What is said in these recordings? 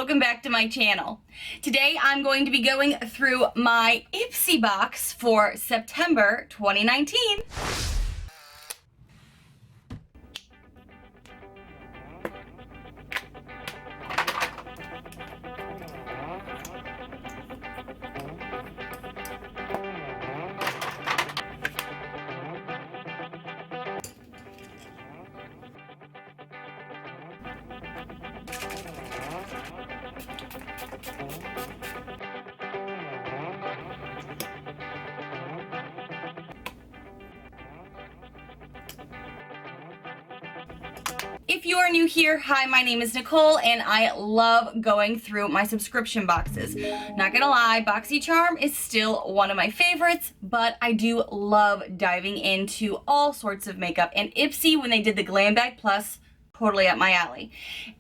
welcome back to my channel. Today I'm going to be going through my Ipsy box for September 2019. If you are new here, hi, my name is Nicole and I love going through my subscription boxes. Not gonna lie, BoxyCharm is still one of my favorites, but I do love diving into all sorts of makeup, and Ipsy, when they did the Glam Bag Plus, totally up my alley.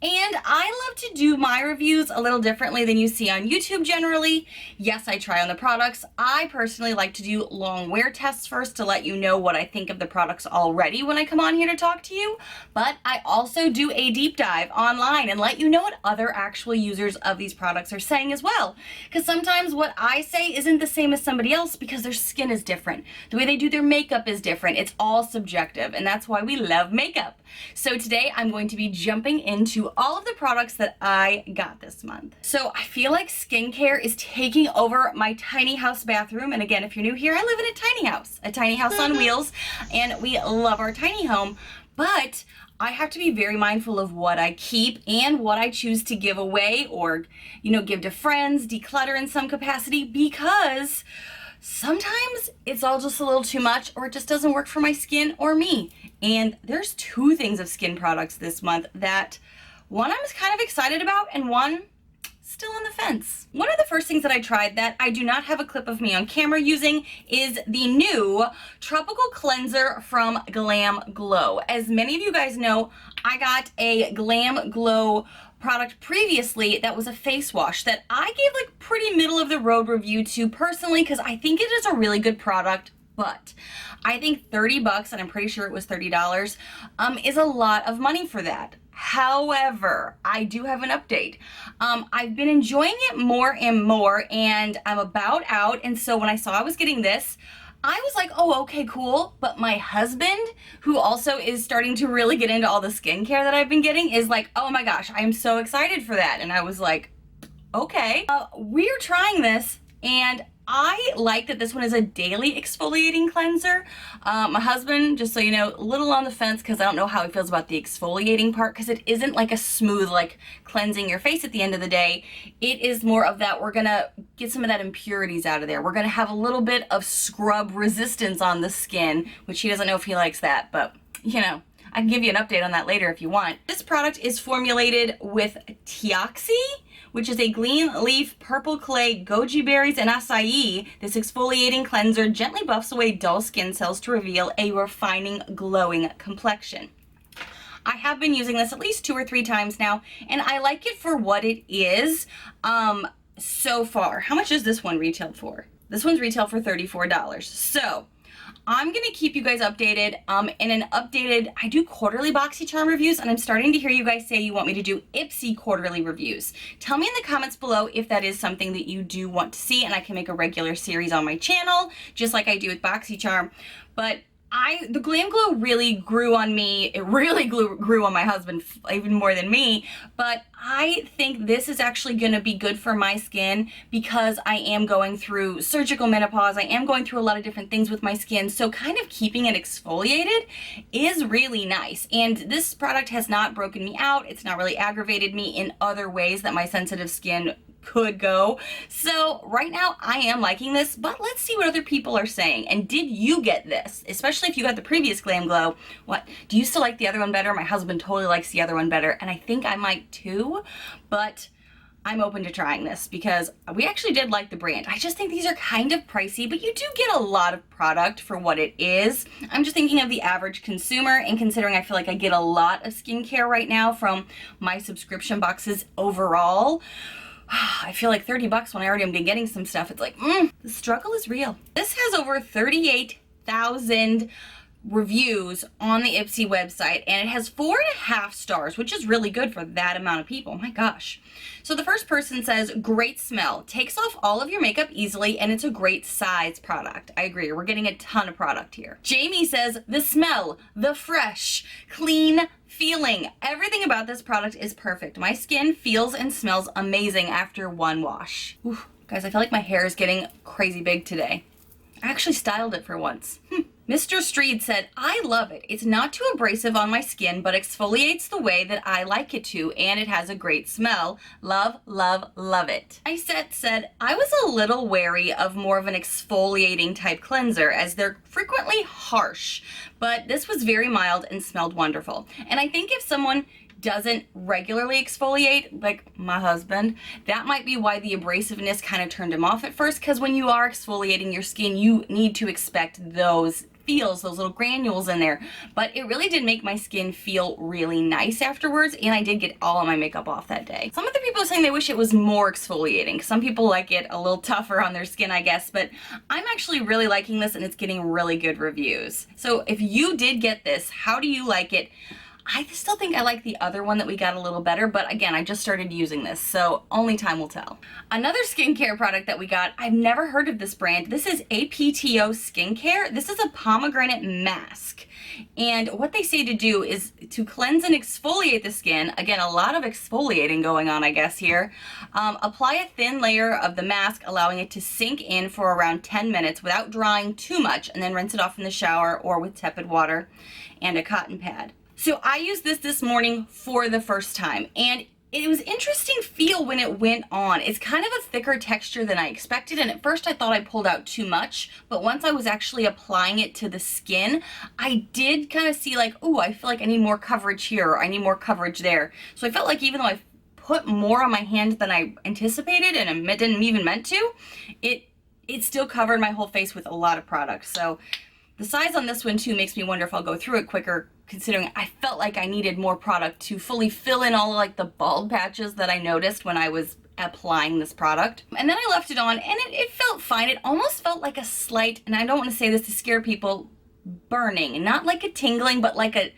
And I love to do my reviews a little differently than you see on YouTube generally. Yes, I try on the products. I personally like to do long wear tests first to let you know what I think of the products already when I come on here to talk to you. But I also do a deep dive online and let you know what other actual users of these products are saying as well. Because sometimes what I say isn't the same as somebody else because their skin is different. The way they do their makeup is different. It's all subjective, and that's why we love makeup. So today I'm going to be jumping into all of the products that I got this month. So I feel like skincare is taking over my tiny house bathroom. And again, if you're new here, I live in a tiny house on wheels, and we love our tiny home. But I have to be very mindful of what I keep and what I choose to give away or, give to friends, declutter in some capacity, because sometimes it's all just a little too much, or it just doesn't work for my skin or me. And there's two things of skin products this month that one I'm kind of excited about and one still on the fence. One of the first things that I tried that I do not have a clip of me on camera using is the new Tropical Cleanser from Glam Glow. As many of you guys know, I got a Glam Glow product previously that was a face wash that I gave like pretty middle of the road review to personally because I think it is a really good product, but I think 30 bucks, and I'm pretty sure it was $30, is a lot of money for that. However, I do have an update. I've been enjoying it more and more, and I'm about out, and so when I saw I was getting this, I was like, oh, okay, cool. But my husband, who also is starting to really get into all the skincare that I've been getting, is like, oh my gosh, I am so excited for that. And I was like, okay. We're trying this, and I like that this one is a daily exfoliating cleanser. My husband, just so you know, a little on the fence because I don't know how he feels about the exfoliating part, because it isn't like a smooth, like cleansing your face at the end of the day. It is more of that we're gonna get some of that impurities out of there. We're gonna have a little bit of scrub resistance on the skin, which he doesn't know if he likes that, but I can give you an update on that later if you want. This product is formulated with Tioxy, which is a green leaf, purple clay, goji berries, and acai. This exfoliating cleanser gently buffs away dull skin cells to reveal a refining, glowing complexion. I have been using this at least 2 or 3 times now, and I like it for what it is so far. How much does this one retail for? This one's retail for $34. So I'm gonna keep you guys updated I do quarterly BoxyCharm reviews, and I'm starting to hear you guys say you want me to do Ipsy quarterly reviews. Tell me in the comments below if that is something that you do want to see, and I can make a regular series on my channel, just like I do with BoxyCharm. But the Glam Glow really grew on me. It really grew on my husband even more than me, but I think this is actually going to be good for my skin because I am going through surgical menopause. I am going through a lot of different things with my skin, so kind of keeping it exfoliated is really nice. And this product has not broken me out. It's not really aggravated me in other ways that my sensitive skin could go. So right now I am liking this, but let's see what other people are saying. And did you get this? Especially if you got the previous Glam Glow. What? Do you still like the other one better? My husband totally likes the other one better, and I think I might too, but I'm open to trying this because we actually did like the brand. I just think these are kind of pricey, but you do get a lot of product for what it is. I'm just thinking of the average consumer, and considering I feel like I get a lot of skincare right now from my subscription boxes overall, I feel like 30 bucks when I already am getting some stuff. It's like, the struggle is real. This has over 38,000 reviews on the Ipsy website, and it has 4.5 stars, which is really good for that amount of people. My gosh. So the first person says, great smell, takes off all of your makeup easily, and it's a great size product. I agree, we're getting a ton of product here. Jamie says, the smell, the fresh, clean feeling, everything about this product is perfect. My skin feels and smells amazing after one wash. Oof. Guys, I feel like my hair is getting crazy big today. I actually styled it for once. Mr. Streed said, I love it. It's not too abrasive on my skin, but exfoliates the way that I like it to, and it has a great smell. Love, love, love it. Iset said, I was a little wary of more of an exfoliating type cleanser as they're frequently harsh, but this was very mild and smelled wonderful. And I think if someone doesn't regularly exfoliate, like my husband, that might be why the abrasiveness kind of turned him off at first, because when you are exfoliating your skin, you need to expect those feels, those little granules in there. But it really did make my skin feel really nice afterwards, and I did get all of my makeup off that day. Some of the people are saying they wish it was more exfoliating. Some people like it a little tougher on their skin, I guess, but I'm actually really liking this, and it's getting really good reviews. So if you did get this, how do you like it? I still think I like the other one that we got a little better, but again, I just started using this, so only time will tell. Another skincare product that we got, I've never heard of this brand. This is APTO Skincare. This is a pomegranate mask. And what they say to do is to cleanse and exfoliate the skin. Again, a lot of exfoliating going on, I guess, here. Apply a thin layer of the mask, allowing it to sink in for around 10 minutes without drying too much, and then rinse it off in the shower or with tepid water and a cotton pad. So I used this morning for the first time, and it was interesting feel when it went on. It's kind of a thicker texture than I expected, and at first I thought I pulled out too much, but once I was actually applying it to the skin, I did kind of see like, ooh, I feel like I need more coverage here, or I need more coverage there. So I felt like even though I put more on my hand than I anticipated, and I didn't even meant to, it still covered my whole face with a lot of product. So the size on this one too makes me wonder if I'll go through it quicker, considering I felt like I needed more product to fully fill in all of like the bald patches that I noticed when I was applying this product. And then I left it on, and it felt fine. It almost felt like a slight, and I don't want to say this to scare people, burning, not like a tingling, but like a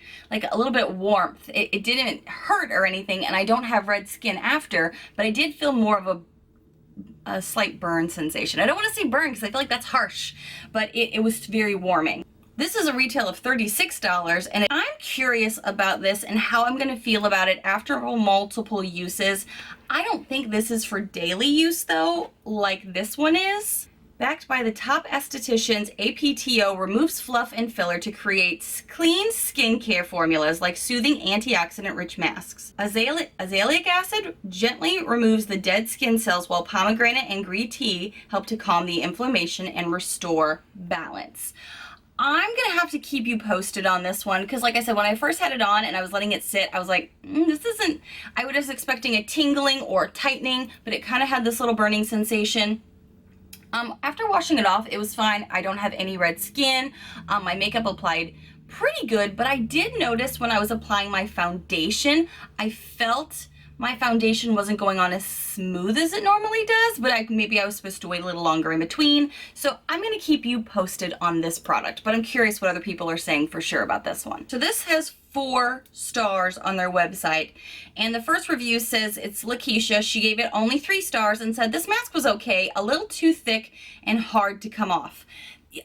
little bit warmth. It didn't hurt or anything, and I don't have red skin after, but I did feel more of a slight burn sensation. I don't want to say burn because I feel like that's harsh, but it was very warming. This is a retail of $36, and I'm curious about this and how I'm going to feel about it after multiple uses. I don't think this is for daily use though, like this one is. Backed by the top estheticians, APTO removes fluff and filler to create clean skincare formulas like soothing antioxidant-rich masks. Azelaic acid gently removes the dead skin cells, while pomegranate and green tea help to calm the inflammation and restore balance. I'm gonna have to keep you posted on this one, because like I said, when I first had it on and I was letting it sit, I was like, this isn't, I was expecting a tingling or tightening, but it kind of had this little burning sensation. After washing it off, it was fine. I don't have any red skin. My makeup applied pretty good, but I did notice when I was applying my foundation, I felt my foundation wasn't going on as smooth as it normally does, but maybe I was supposed to wait a little longer in between. So I'm gonna keep you posted on this product, but I'm curious what other people are saying for sure about this one. So this has 4 stars on their website, and the first review says it's Lakeisha. She gave it only 3 stars and said this mask was okay, a little too thick and hard to come off.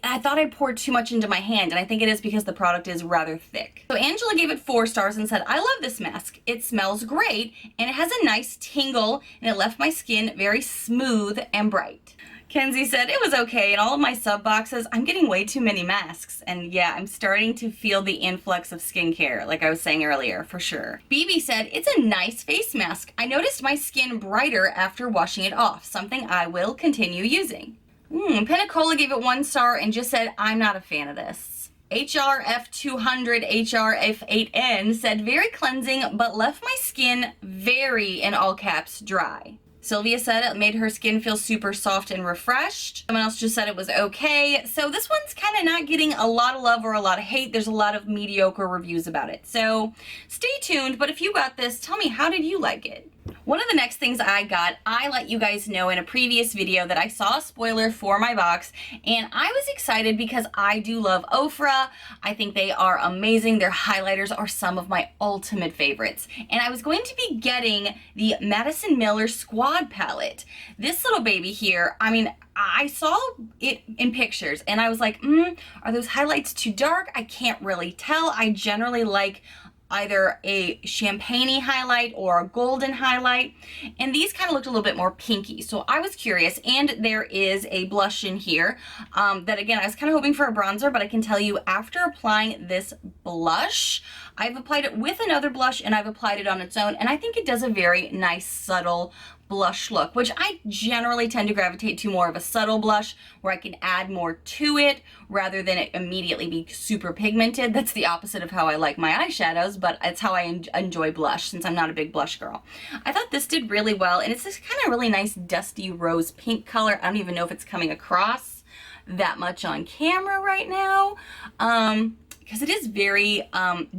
I thought I poured too much into my hand, and I think it is because the product is rather thick. So Angela gave it 4 stars and said, I love this mask. It smells great, and it has a nice tingle, and it left my skin very smooth and bright. Kenzie said it was okay. In all of my sub boxes, I'm getting way too many masks, and yeah, I'm starting to feel the influx of skincare, like I was saying earlier, for sure. BB said it's a nice face mask. I noticed my skin brighter after washing it off, something I will continue using. Nichole gave it 1 star and just said, I'm not a fan of this. HRF200 HRF8N said very cleansing, but left my skin very, in all caps, dry. Sylvia said it made her skin feel super soft and refreshed. Someone else just said it was okay. So this one's kind of not getting a lot of love or a lot of hate. There's a lot of mediocre reviews about it. So stay tuned, but if you got this, tell me, how did you like it? One of the next things I got, I let you guys know in a previous video that I saw a spoiler for my box, and I was excited because I do love Ofra. I think they are amazing. Their highlighters are some of my ultimate favorites. And I was going to be getting the Madison Miller Squad palette. This little baby here, I mean, I saw it in pictures and I was like, are those highlights too dark? I can't really tell. I generally like either a champagne-y highlight or a golden highlight, and these kind of looked a little bit more pinky, so I was curious. And there is a blush in here that, again, I was kind of hoping for a bronzer, but I can tell you after applying this blush, I've applied it with another blush and I've applied it on its own, and I think it does a very nice subtle blush look, which I generally tend to gravitate to more of a subtle blush where I can add more to it rather than it immediately be super pigmented. That's the opposite of how I like my eyeshadows, but it's how I enjoy blush since I'm not a big blush girl. I thought this did really well, and it's this kind of really nice dusty rose pink color. I don't even know if it's coming across that much on camera right now. Because it is very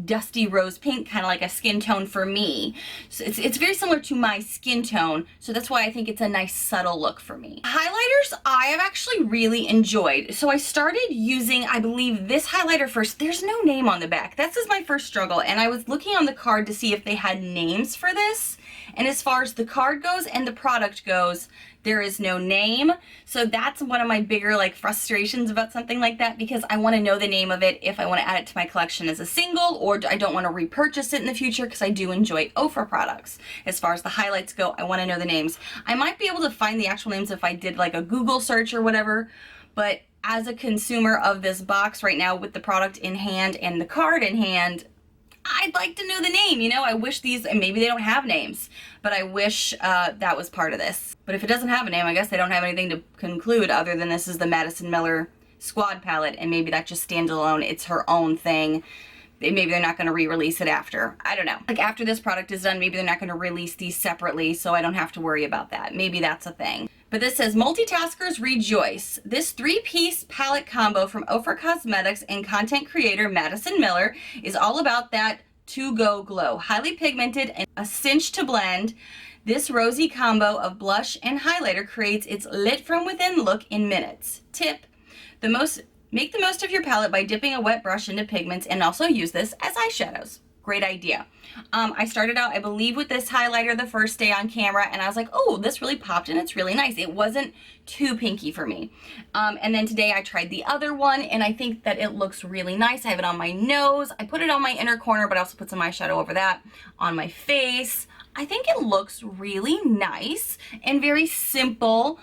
dusty rose pink, kind of like a skin tone for me. So it's very similar to my skin tone, so that's why I think it's a nice subtle look for me. Highlighters I have actually really enjoyed. So I started using, I believe, this highlighter first. There's no name on the back. This is my first struggle, and I was looking on the card to see if they had names for this. And as far as the card goes and the product goes, there is no name. So that's one of my bigger frustrations about something like that, because I want to know the name of it if I want to add it to my collection as a single, or I don't want to repurchase it in the future because I do enjoy Ofra products. As far as the highlights go, I want to know the names. I might be able to find the actual names if I did a Google search or whatever, but as a consumer of this box right now with the product in hand and the card in hand, I'd like to know the name, you know? I wish these, and maybe they don't have names, but I wish that was part of this. But if it doesn't have a name, I guess they don't have anything to conclude other than this is the Madison Miller Squad palette, and maybe that just stands alone. It's her own thing. Maybe they're not going to re-release it after. I don't know. After this product is done, maybe they're not going to release these separately, so I don't have to worry about that. Maybe that's a thing. But this says, multitaskers rejoice. This 3-piece palette combo from Ofra Cosmetics and content creator Madison Miller is all about that to-go glow. Highly pigmented and a cinch to blend, this rosy combo of blush and highlighter creates its lit from within look in minutes. Tip, make the most of your palette by dipping a wet brush into pigments and also use this as eyeshadows. Great idea. I started out, I believe, with this highlighter the first day on camera, and I was like, oh, this really popped and it's really nice. It wasn't too pinky for me. And then today I tried the other one, and I think that it looks really nice. I have it on my nose. I put it on my inner corner, but I also put some eyeshadow over that on my face. I think it looks really nice and very simple.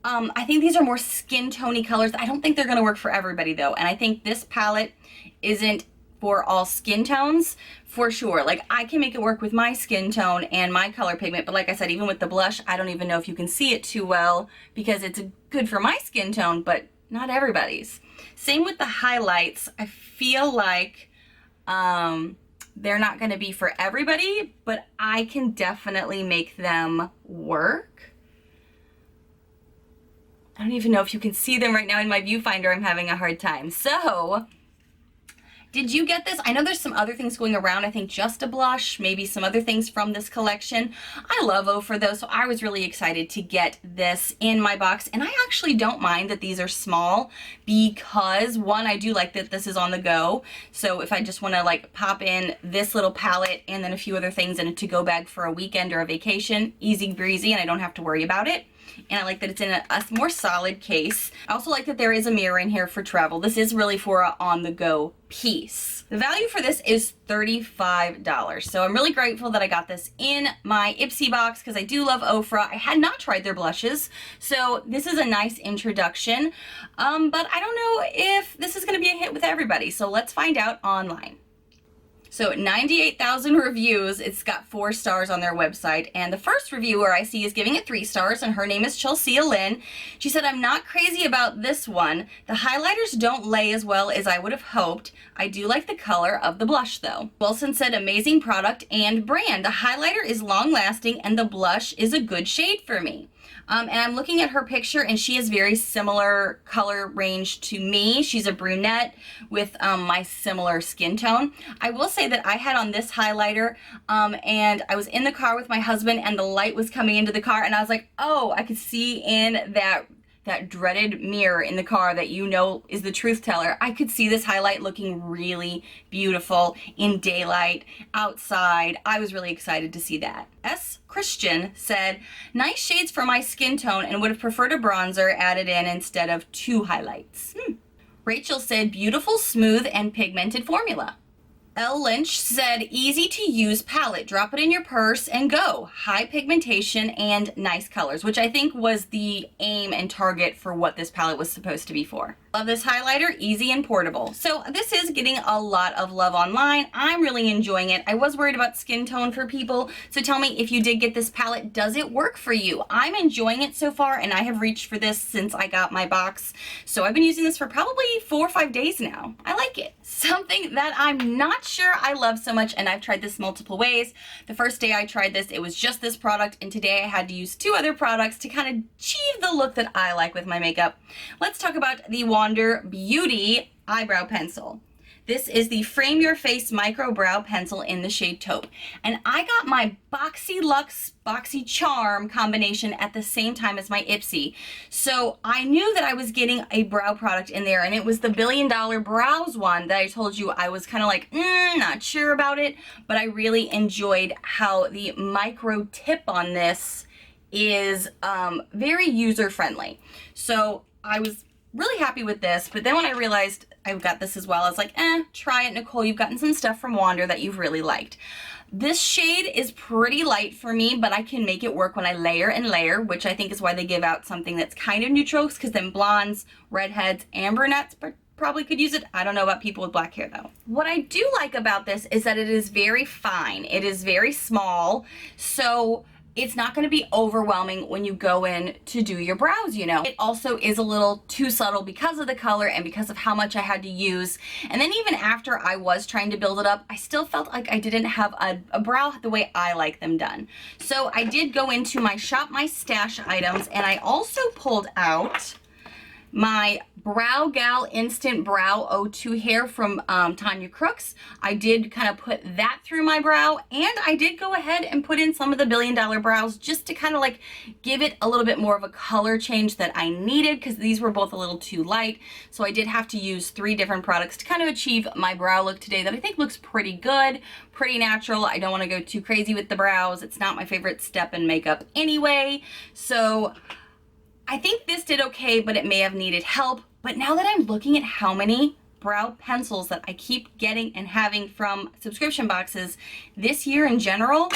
I think these are more skin tony colors. I don't think they're going to work for everybody though, and I think this palette isn't for all skin tones for sure. I can make it work with my skin tone and my color pigment, but like I said, even with the blush, I don't even know if you can see it too well because it's good for my skin tone, but not everybody's. Same with the highlights. I feel like they're not going to be for everybody, but I can definitely make them work. I don't even know if you can see them right now in my viewfinder. I'm having a hard time. So, did you get this? I know there's some other things going around. I think just a blush, maybe some other things from this collection. I love Ofra though, so I was really excited to get this in my box. And I actually don't mind that these are small because, one, I do like that this is on the go. So if I just want to pop in this little palette and then a few other things in a to-go bag for a weekend or a vacation, easy breezy, and I don't have to worry about it. And I like that it's in a more solid case. I also like that there is a mirror in here for travel. This is really for an on-the-go piece. The value for this is $35. So I'm really grateful that I got this in my Ipsy box because I do love Ofra. I had not tried their blushes, so this is a nice introduction. But I don't know if this is going to be a hit with everybody, so let's find out online. So 98,000 reviews. It's got 4 stars on their website. And the first reviewer I see is giving it 3 stars, and her name is Chelsea Lynn. She said, I'm not crazy about this one. The highlighters don't lay as well as I would have hoped. I do like the color of the blush though. Wilson said, amazing product and brand. The highlighter is long lasting and the blush is a good shade for me. And I'm looking at her picture, and she is very similar color range to me. She's a brunette with my similar skin tone. I will say that I had on this highlighter, and I was in the car with my husband, and the light was coming into the car, and I was like, oh, I could see in that dreaded mirror in the car that you know is the truth teller. I could see this highlight looking really beautiful in daylight, outside. I was really excited to see that. S. Christian said, nice shades for my skin tone and would have preferred a bronzer added in instead of 2 highlights. Rachel said, beautiful, smooth, and pigmented formula. L. Lynch said, easy to use palette. Drop it in your purse and go. High pigmentation and nice colors, which I think was the aim and target for what this palette was supposed to be for. Love this highlighter, easy and portable. So this is getting a lot of love online. I'm really enjoying it. I was worried about skin tone for people, so tell me if you did get this palette, does it work for you? I'm enjoying it so far, and I have reached for this since I got my box. So I've been using this for probably 4 or 5 days now. I like it. Something that I'm not sure I love so much, and I've tried this multiple ways. The first day I tried this, it was just this product, and today I had to use 2 other products to kind of achieve the look that I like with my makeup. Let's talk about the Wander Beauty eyebrow pencil. This is the Frame Your Face Micro Brow Pencil in the shade Taupe. And I got my Boxy Luxe Boxy Charm combination at the same time as my Ipsy. So I knew that I was getting a brow product in there, and it was the $1 Billion Brows one that I told you I was kind of like, not sure about it, but I really enjoyed how the micro tip on this is very user-friendly. So I was really happy with this, but then when I realized I've got this as well, I was like, try it, Nicole. You've gotten some stuff from Wander that you've really liked. This shade is pretty light for me, but I can make it work when I layer and layer, which I think is why they give out something that's kind of neutral, because then blondes, redheads, and brunettes probably could use it. I don't know about people with black hair though. What I do like about this is that it is very fine. It is very small, so it's not going to be overwhelming when you go in to do your brows, you know. It also is a little too subtle because of the color and because of how much I had to use. And then even after I was trying to build it up, I still felt like I didn't have a brow the way I like them done. So I did go into my Shop My Stash items, and I also pulled out my Brow Gal Instant Brow O2 hair from Tanya Crooks. I did kind of put that through my brow, and I did go ahead and put in some of the $1 Billion Brows just to kind of like give it a little bit more of a color change that I needed, because these were both a little too light. So I did have to use 3 different products to kind of achieve my brow look today that I think looks pretty good, pretty natural. I don't want to go too crazy with the brows. It's not my favorite step in makeup anyway. So I think this did okay, but it may have needed help. But now that I'm looking at how many brow pencils that I keep getting and having from subscription boxes this year in general,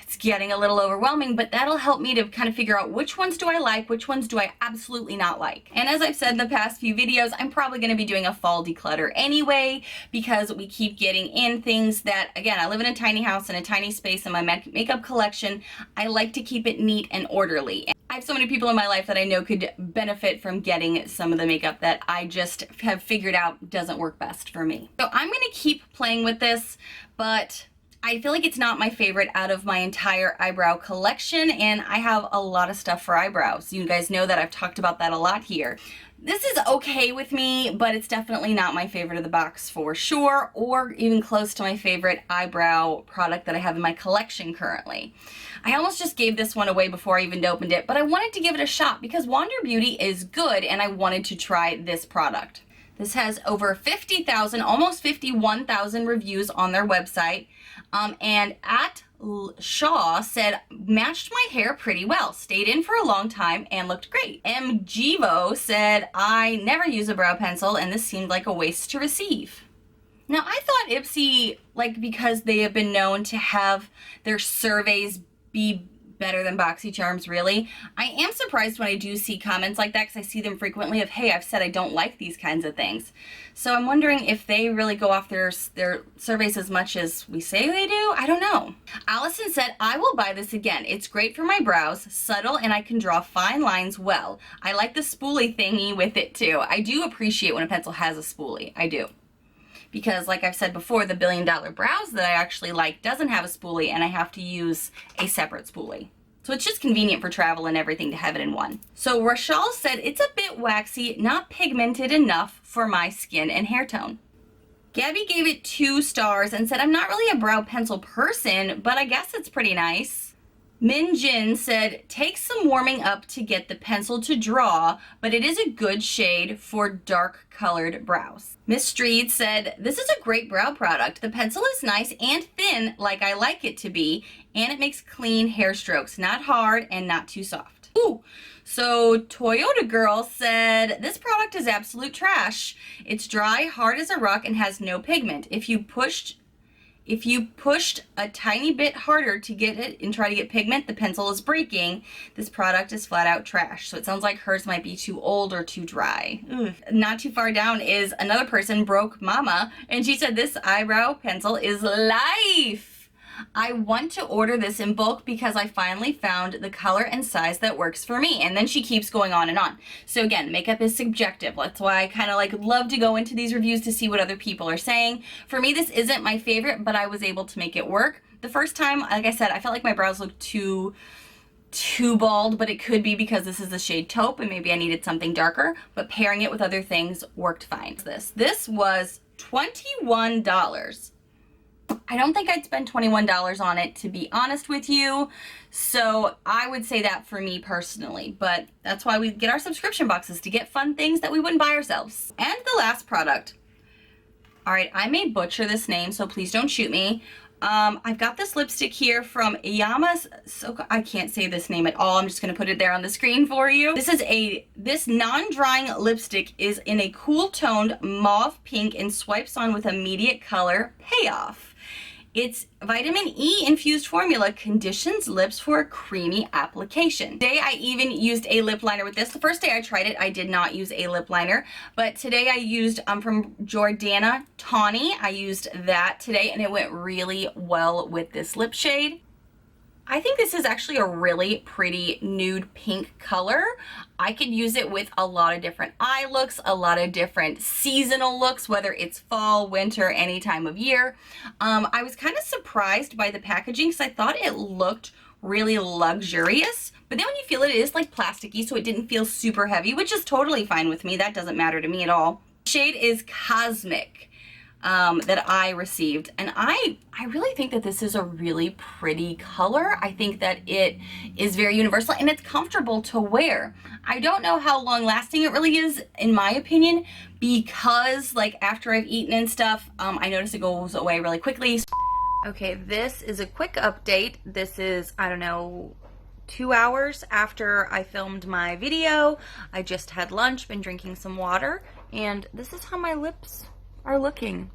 it's getting a little overwhelming, but that'll help me to kind of figure out which ones do I like, which ones do I absolutely not like. And as I've said in the past few videos, I'm probably going to be doing a fall declutter anyway, because we keep getting in things that, again, I live in a tiny house in a tiny space in my makeup collection. I like to keep it neat and orderly. I have so many people in my life that I know could benefit from getting some of the makeup that I just have figured out doesn't work best for me. So I'm going to keep playing with this, but I feel like it's not my favorite out of my entire eyebrow collection, and I have a lot of stuff for eyebrows. You guys know that I've talked about that a lot here. This is okay with me, but it's definitely not my favorite of the box for sure, or even close to my favorite eyebrow product that I have in my collection currently. I almost just gave this one away before I even opened it, but I wanted to give it a shot because Wander Beauty is good, and I wanted to try this product. This has over 50,000, almost 51,000 reviews on their website. And at Shaw said, matched my hair pretty well, stayed in for a long time, and looked great. M. Givo said, I never use a brow pencil, and this seemed like a waste to receive. Now, I thought Ipsy, like, because they have been known to have their surveys be better than BoxyCharms, really. I am surprised when I do see comments like that, because I see them frequently of, hey, I've said I don't like these kinds of things. So I'm wondering if they really go off their surveys as much as we say they do. I don't know. Allison said, I will buy this again. It's great for my brows, subtle, and I can draw fine lines well. I like the spoolie thingy with it too. I do appreciate when a pencil has a spoolie. I do. Because like I've said before, the $1 Billion Brows that I actually like doesn't have a spoolie, and I have to use a separate spoolie. So it's just convenient for travel and everything to have it in one. So Nichole said it's a bit waxy, not pigmented enough for my skin and hair tone. Gabby gave it 2 stars and said, I'm not really a brow pencil person, but I guess it's pretty nice. Min Jin said, takes some warming up to get the pencil to draw, but it is a good shade for dark colored brows. Miss Street said, this is a great brow product. The pencil is nice and thin like I like it to be, and it makes clean hair strokes, not hard and not too soft. Ooh. So Toyota Girl said, this product is absolute trash. It's dry, hard as a rock, and has no pigment. If you pushed a tiny bit harder to get it and try to get pigment, the pencil is breaking. This product is flat out trash. So it sounds like hers might be too old or too dry. Not too far down is another person, Broke Mama, and she said, this eyebrow pencil is life. I want to order this in bulk because I finally found the color and size that works for me. And then she keeps going on and on. So again, makeup is subjective. That's why I kind of like love to go into these reviews to see what other people are saying. For me, this isn't my favorite, but I was able to make it work. The first time, like I said, I felt like my brows looked too bald, but it could be because this is the shade taupe and maybe I needed something darker, but pairing it with other things worked fine. This was $21. I don't think I'd spend $21 on it, to be honest with you. So I would say that for me personally, but that's why we get our subscription boxes, to get fun things that we wouldn't buy ourselves. And the last product. All right, I may butcher this name, so please don't shoot me. I've got this lipstick here from Yama's, I can't say this name at all. I'm just going to put it there on the screen for you. This non-drying lipstick is in a cool toned mauve pink and swipes on with immediate color payoff. Its vitamin E infused formula conditions lips for a creamy application. Today I even used a lip liner with this. The first day I tried it, I did not use a lip liner, but today I used from Jordana Tawny. I used that today and it went really well with this lip shade. I think this is actually a really pretty nude pink color. I could use it with a lot of different eye looks, a lot of different seasonal looks, whether it's fall, winter, any time of year. I was kind of surprised by the packaging because I thought it looked really luxurious, but then when you feel it, it is like plasticky, so it didn't feel super heavy, which is totally fine with me. That doesn't matter to me at all. The shade is Cosmic. That I received, and I really think that this is a really pretty color. I think that it is very universal and it's comfortable to wear. I don't know how long lasting it really is, in my opinion, because like after I've eaten and stuff, I notice it goes away really quickly. Okay, this is a quick update. This is, I don't know, 2 hours after I filmed my video. I just had lunch, been drinking some water, and this is how my lips are looking.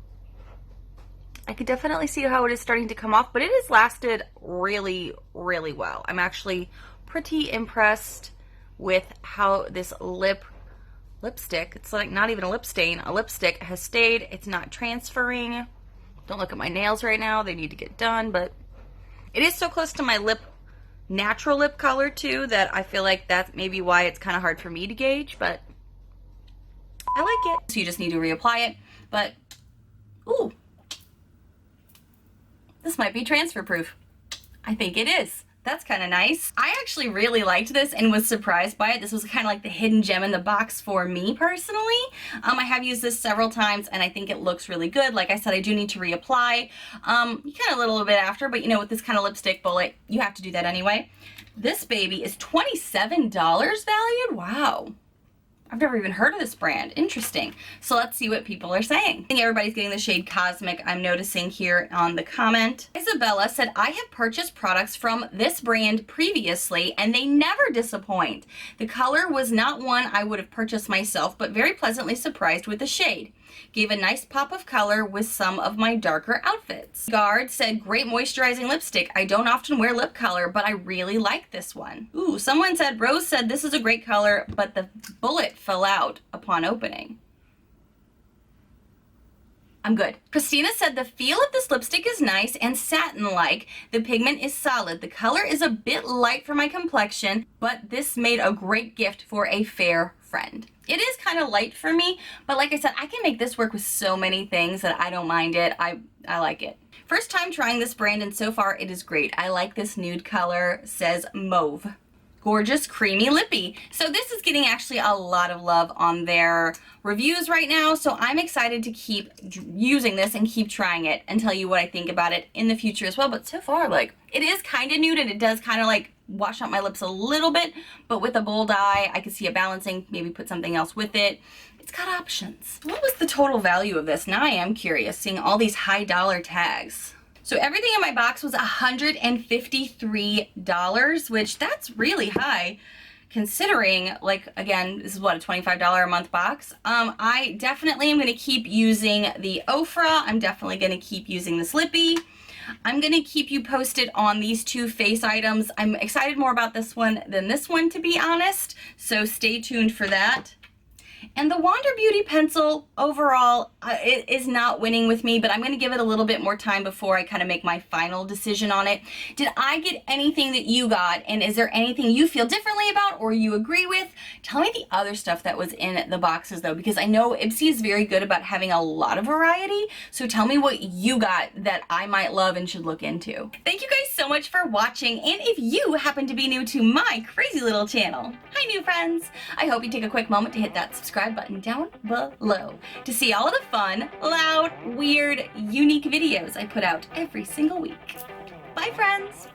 I could definitely see how it is starting to come off, but it has lasted really, really well. I'm actually pretty impressed with how this lipstick, it's like not even a lip stain, a lipstick has stayed. It's not transferring. Don't look at my nails right now. They need to get done, but it is so close to my natural lip color too, that I feel like that's maybe why it's kind of hard for me to gauge, but I like it. So you just need to reapply it, but ooh, this might be transfer proof. I think it is. That's kind of nice. I actually really liked this and was surprised by it. This was kind of like the hidden gem in the box for me personally. I have used this several times and I think it looks really good. Like I said, I do need to reapply. You kind of a little bit after, but you know, with this kind of lipstick bullet, you have to do that anyway. This baby is $27 valued. Wow. I've never even heard of this brand. Interesting. So let's see what people are saying. I think everybody's getting the shade Cosmic, I'm noticing here on the comment. Isabella said, I have purchased products from this brand previously and they never disappoint. The color was not one I would have purchased myself, but very pleasantly surprised with the shade. Gave a nice pop of color with some of my darker outfits. Guard said, great moisturizing lipstick. I don't often wear lip color, but I really like this one. Ooh, someone said, Rose said, this is a great color, but the bullet fell out upon opening. I'm good. Christina said, the feel of this lipstick is nice and satin-like. The pigment is solid. The color is a bit light for my complexion, but this made a great gift for a fair friend. It is kind of light for me, but like I said, I can make this work with so many things that I don't mind it. I like it. First time trying this brand, and so far it is great. I like this nude color, says mauve. Gorgeous, creamy lippy. So this is getting actually a lot of love on their reviews right now, so I'm excited to keep using this and keep trying it and tell you what I think about it in the future as well. But so far, like, it is kind of nude and it does kind of like wash out my lips a little bit, but with a bold eye, I could see it balancing, maybe put something else with it. It's got options. What was the total value of this? Now I am curious, seeing all these high dollar tags. So everything in my box was $153, which that's really high considering, like, again, this is what, a $25 a month box. I definitely am gonna keep using the Ofra. I'm definitely gonna keep using this lippy. I'm gonna keep you posted on these two face items. I'm excited more about this one than this one, to be honest, so stay tuned for that. And the Wander Beauty pencil, overall, it is not winning with me, but I'm going to give it a little bit more time before I kind of make my final decision on it. Did I get anything that you got, and is there anything you feel differently about or you agree with? Tell me the other stuff that was in the boxes, though, because I know Ipsy is very good about having a lot of variety, so tell me what you got that I might love and should look into. Thank you guys so much for watching, and if you happen to be new to my crazy little channel, hi new friends! I hope you take a quick moment to hit that subscribe button down below to see all of the fun, loud, weird, unique videos I put out every single week. Bye friends!